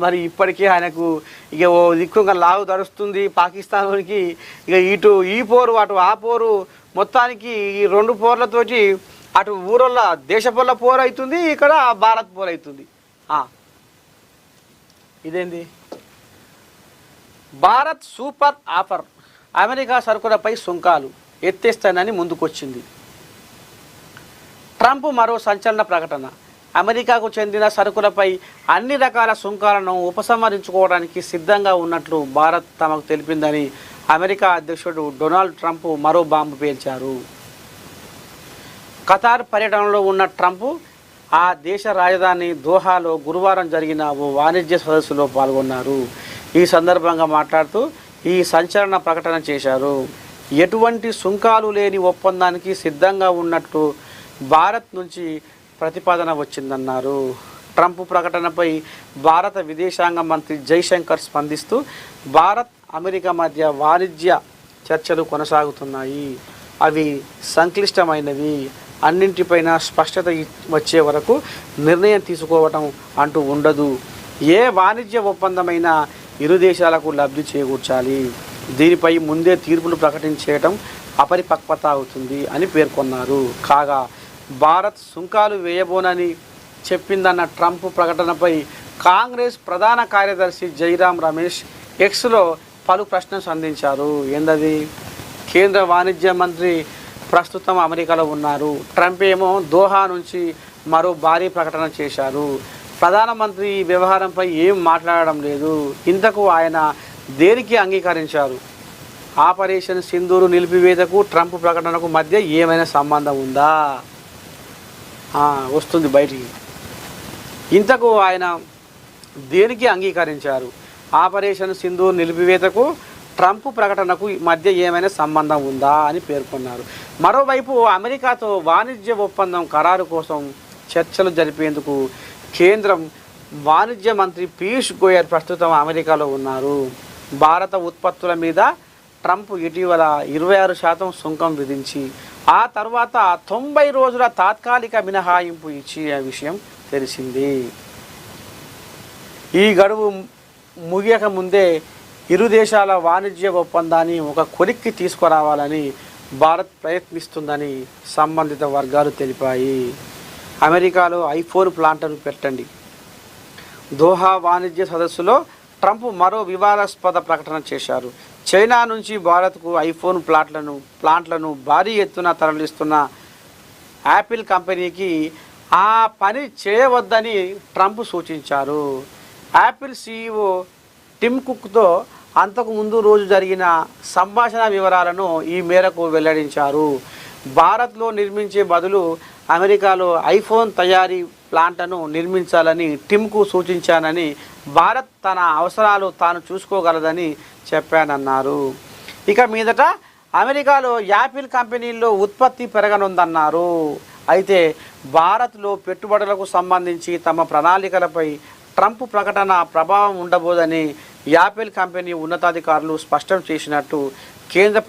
మరి ఇప్పటికీ ఆయనకు ఇక ఓ దిక్కుగా లాగు తడుస్తుంది పాకిస్తాన్కి. ఇక ఇటు ఈ పోరు అటు ఆ పోరు, మొత్తానికి ఈ రెండు పోర్లతోటి అటు ఊరోళ్ళ దేశపోళ్ళ పోరు అవుతుంది, ఇక్కడ భారత్ పోరు అవుతుంది. ఇదేంది? భారత్ సూపర్ ఆఫర్, అమెరికా సరుకులపై సుంకాలు ఎత్తేస్తానని ముందుకొచ్చింది. ట్రంప్ మరో సంచలన ప్రకటన. అమెరికాకు చెందిన సరుకులపై అన్ని రకాల సుంకాలను ఉపసంహరించుకోవడానికి సిద్ధంగా ఉన్నట్లు భారత్ తమకు తెలిపిందని అమెరికా అధ్యక్షుడు డొనాల్డ్ ట్రంప్ మరో బాంబు పేల్చారు. ఖతార్ పర్యటనలో ఉన్న ట్రంప్ ఆ దేశ రాజధాని దోహాలో గురువారం జరిగిన ఓ వాణిజ్య సదస్సులో పాల్గొన్నారు. ఈ సందర్భంగా మాట్లాడుతూ ఈ సంచలన ప్రకటన చేశారు. ఎటువంటి సుంకాలు లేని ఒప్పందానికి సిద్ధంగా ఉన్నట్లు భారత్ నుంచి ప్రతిపాదన వచ్చిందన్నారు. ట్రంప్ ప్రకటనపై భారత విదేశాంగ మంత్రి జైశంకర్ స్పందిస్తూ భారత్ అమెరికా మధ్య వాణిజ్య చర్చలు కొనసాగుతున్నాయి, అవి సంక్లిష్టమైనవి, అన్నింటిపైన స్పష్టత వచ్చే వరకు నిర్ణయం తీసుకోవటం అంటూ ఉండదు. ఏ వాణిజ్య ఒప్పందమైనా ఇరు దేశాలకు లబ్ధి చేకూర్చాలి, దీనిపై ముందే తీర్పులు ప్రకటించేయటం అపరిపక్వత అవుతుంది అని పేర్కొన్నారు. కాగా భారత్ సుంకాలు వేయబోనని చెప్పిందన్న ట్రంప్ ప్రకటనపై కాంగ్రెస్ ప్రధాన కార్యదర్శి జైరాం రమేష్ ఎక్స్లో పలు ప్రశ్నలు సంధించారు. ఏందది? కేంద్ర వాణిజ్య మంత్రి ప్రస్తుతం అమెరికాలో ఉన్నారు, ట్రంప్ ఏమో దోహా నుంచి మరో భారీ ప్రకటన చేశారు. ప్రధానమంత్రి ఈ వ్యవహారంపై ఏం మాట్లాడడం లేదు. ఇంతకు ఆయన దేనికి అంగీకరించారు? ఆపరేషన్ సింధూరు నిలిపివేతకు ట్రంప్ ప్రకటనకు మధ్య ఏమైనా సంబంధం ఉందా? వస్తుంది బయటికి. ఇంతకు ఆయన దేనికి అంగీకరించారు? ఆపరేషన్ సింధూర్ నిలిపివేతకు ట్రంప్ ప్రకటనకు మధ్య ఏమైనా సంబంధం ఉందా అని పేర్కొన్నారు. మరోవైపు అమెరికాతో వాణిజ్య ఒప్పందం ఖరారు కోసం చర్చలు జరిపేందుకు కేంద్రం వాణిజ్య మంత్రి పీయూష్ గోయల్ ప్రస్తుతం అమెరికాలో ఉన్నారు. భారత ఉత్పత్తుల మీద ట్రంప్ ఇటీవల 26% సుంకం విధించి ఆ తర్వాత 90 రోజుల తాత్కాలిక మినహాయింపు ఇచ్చిన విషయం తెలిసింది. ఈ గడువు ముగియక ముందే ఇరు దేశాల వాణిజ్య ఒప్పందాన్ని ఒక కొలిక్కి తీసుకురావాలని భారత్ ప్రయత్నిస్తుందని సంబంధిత వర్గాలు తెలిపాయి. అమెరికాలో ఐఫోన్ ప్లాంట్ను పెట్టండి. దోహా వాణిజ్య సదస్సులో ట్రంప్ మరో వివాదాస్పద ప్రకటన చేశారు. చైనా నుంచి భారత్కు ఐఫోన్ ప్లాంట్లను భారీ ఎత్తున తరలిస్తున్న యాపిల్ కంపెనీకి ఆ పని చేయవద్దని ట్రంప్ సూచించారు. యాపిల్ సీఈఓ టిమ్ కుక్తో అంతకుముందు రోజు జరిగిన సంభాషణ వివరాలను ఈ మేరకు వెల్లడించారు. భారత్లో నిర్మించే బదులు అమెరికాలో ఐఫోన్ తయారీ ప్లాంట్ను నిర్మించాలని టిమ్కు సూచించానని, భారత్ తన అవసరాలు తాను చూసుకోగలదని చెప్పానన్నారు. ఇక మీదట అమెరికాలో యాపిల్ కంపెనీల్లో ఉత్పత్తి పెరగనుందన్నారు. అయితే భారత్లో పెట్టుబడులకు సంబంధించి తమ ప్రణాళికలపై ట్రంప్ ప్రకటన ప్రభావం ఉండబోదని యాపిల్ కంపెనీ ఉన్నతాధికారులు స్పష్టం చేసినట్టు కేంద్ర